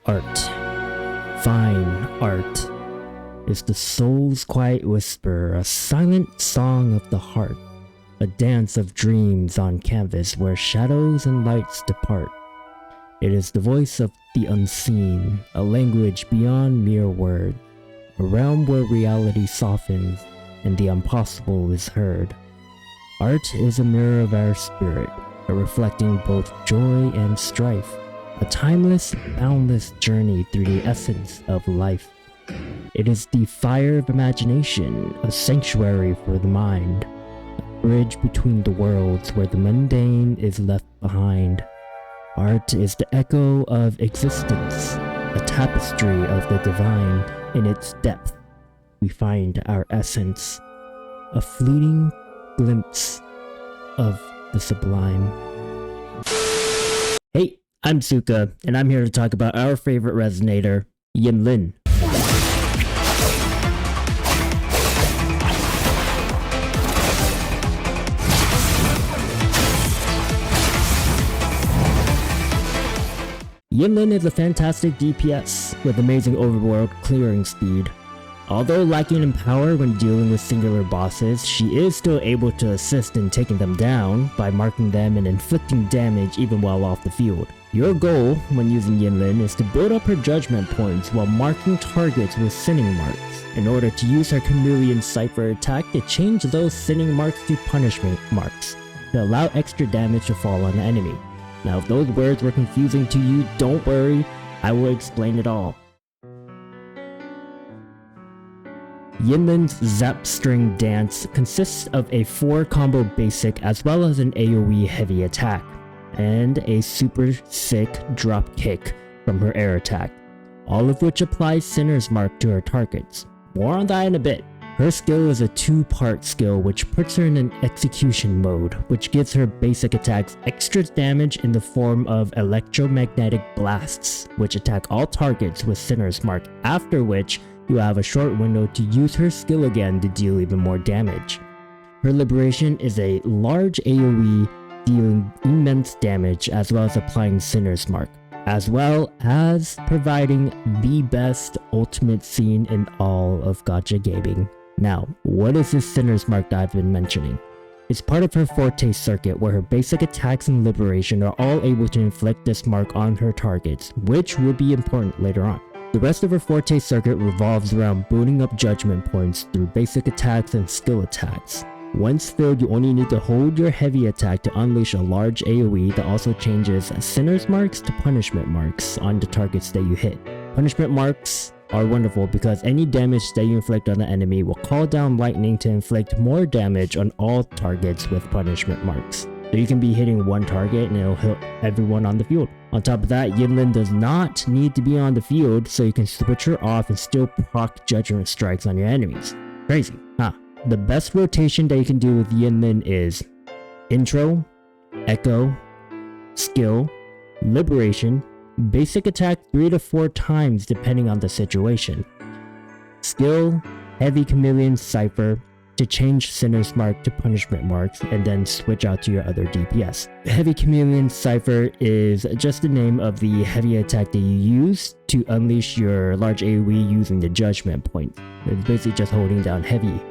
Art, fine art, is the soul's quiet whisper, a silent song of the heart, a dance of dreams on canvas where shadows and lights depart. It is the voice of the unseen, a language beyond mere word, a realm where reality softens and the impossible is heard. Art is a mirror of our spirit, a reflecting both joy and strife, a timeless, boundless journey through the essence of life. It is the fire of imagination, a sanctuary for the mind, a bridge between the worlds where the mundane is left behind. Art is the echo of existence, a tapestry of the divine. In its depth, we find our essence, a fleeting glimpse of the sublime. Hey, I'm Suka, and I'm here to talk about our favorite resonator, Yinlin. Yinlin is a fantastic DPS with amazing overworld clearing speed. Although lacking in power when dealing with singular bosses, she is still able to assist in taking them down by marking them and inflicting damage even while off the field. Your goal when using Yinlin is to build up her judgment points while marking targets with sinning marks, in order to use her chameleon cipher attack to change those sinning marks to punishment marks, to allow extra damage to fall on the enemy. Now if those words were confusing to you, don't worry, I will explain it all. Yinlin's Zap String Dance consists of a 4-combo basic as well as an AoE heavy attack, and a super sick drop kick from her air attack, all of which applies Sinner's Mark to her targets. More on that in a bit. Her skill is a 2-part skill which puts her in an execution mode, which gives her basic attacks extra damage in the form of electromagnetic blasts, which attack all targets with Sinner's Mark, after which you have a short window to use her skill again to deal even more damage. Her liberation is a large AoE dealing immense damage as well as applying Sinner's Mark, as well as providing the best ultimate scene in all of gacha gaming. Now, what is this Sinner's Mark that I've been mentioning? It's part of her Forte circuit where her basic attacks and liberation are all able to inflict this mark on her targets, which will be important later on. The rest of her Forte circuit revolves around building up judgment points through basic attacks and skill attacks. Once filled, you only need to hold your heavy attack to unleash a large AoE that also changes Sinner's Marks to punishment marks on the targets that you hit. Punishment marks are wonderful because any damage that you inflict on the enemy will call down lightning to inflict more damage on all targets with punishment marks. So you can be hitting one target and it'll hit everyone on the field. On top of that, Yinlin does not need to be on the field, so you can switch her off and still proc judgment strikes on your enemies. Crazy, huh? The best rotation that you can do with Yinlin is intro, echo, skill, liberation, basic attack 3 to 4 times depending on the situation, skill, heavy chameleon cipher to change Sinner's Mark to punishment marks, and then switch out to your other DPS. Heavy chameleon cipher is just the name of the heavy attack that you use to unleash your large AoE using the judgment point. It's basically just holding down heavy.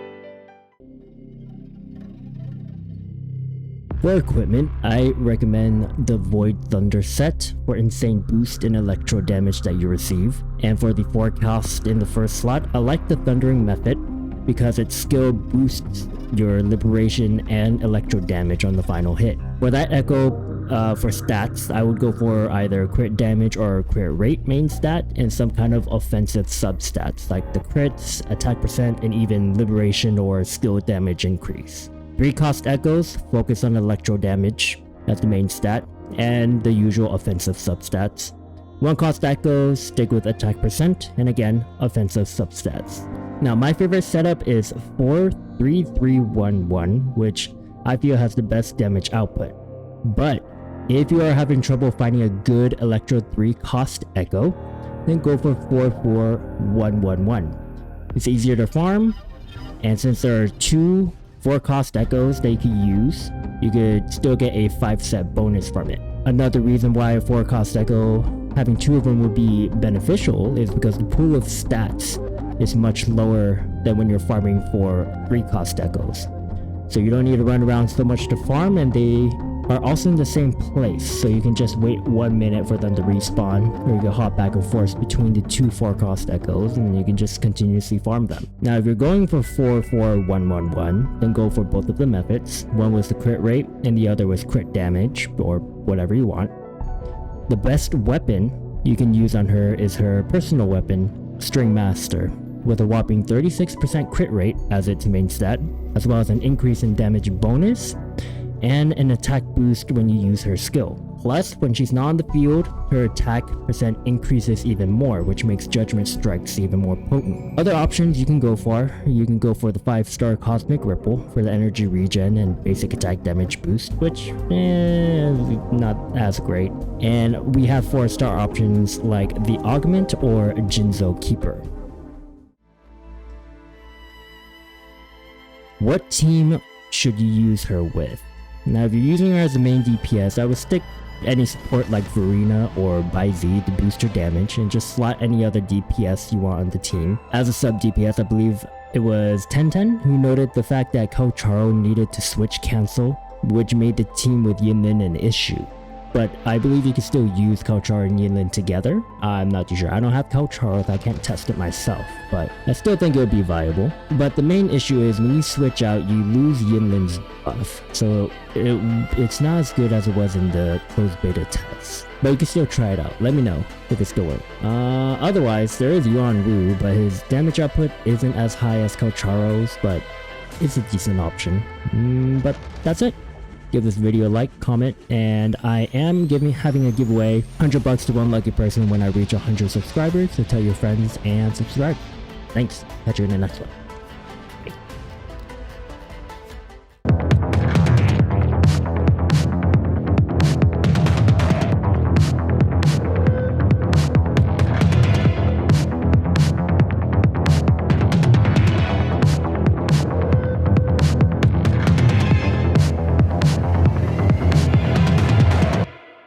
For equipment, I recommend the Void Thunder set for insane boost in electro damage that you receive, and for the forecast in the first slot, I like the Thundering method because its skill boosts your liberation and electro damage on the final hit. For that echo, for stats, I would go for either crit damage or crit rate main stat and some kind of offensive substats like the crits, attack percent, and even liberation or skill damage increase. 3-cost echoes focus on electro damage as the main stat, and the usual offensive substats. 1-cost echoes stick with attack percent, and again, offensive substats. Now my favorite setup is 4-3-3-1-1, which I feel has the best damage output. But if you are having trouble finding a good electro 3-cost echo, then go for 4-4-1-1-1. It's easier to farm, and since there are 2 4-cost echoes that you can use, you could still get a 5-set bonus from it. Another reason why a 4-cost echo having 2 of them would be beneficial is because the pool of stats is much lower than when you're farming for 3 cost echoes. So you don't need to run around so much to farm, and they are also in the same place, so you can just wait 1 minute for them to respawn, or you can hop back and forth between the 2 4-cost echoes, and you can just continuously farm them. Now if you're going for 4-4-1-1-1, then go for both of the methods. One was the crit rate and the other was crit damage, or whatever you want. The best weapon you can use on her is her personal weapon, String Master, with a whopping 36% crit rate as its main stat, as well as an increase in damage bonus and an attack boost when you use her skill. Plus, when she's not on the field, her attack percent increases even more, which makes judgment strikes even more potent. Other options you can go for the 5-star Cosmic Ripple for the energy regen and basic attack damage boost, which not as great. And we have 4-star options like the Augment or Jinzo Keeper. What team should you use her with? Now if you're using her as the main DPS, I would stick any support like Verena or Baizi to boost your damage, and just slot any other DPS you want on the team. As a sub DPS, I believe it was 1010 who noted the fact that Kocharo needed to switch cancel, which made the team with Yinlin an issue. But I believe you can still use Kocharo and Yinlin together. I'm not too sure. I don't have Kocharo, so I can't test it myself, but I still think it would be viable. But the main issue is when you switch out, you lose Yinlin's buff, so it's not as good as it was in the closed beta test. But you can still try it out. Let me know if it still works. Otherwise, there is Yuan Wu, but his damage output isn't as high as Kocharo's, but it's a decent option. But that's it. Give this video a like, comment, and I am having a giveaway, $100 to one lucky person when I reach 100 subscribers, so tell your friends and subscribe. Thanks, catch you in the next one.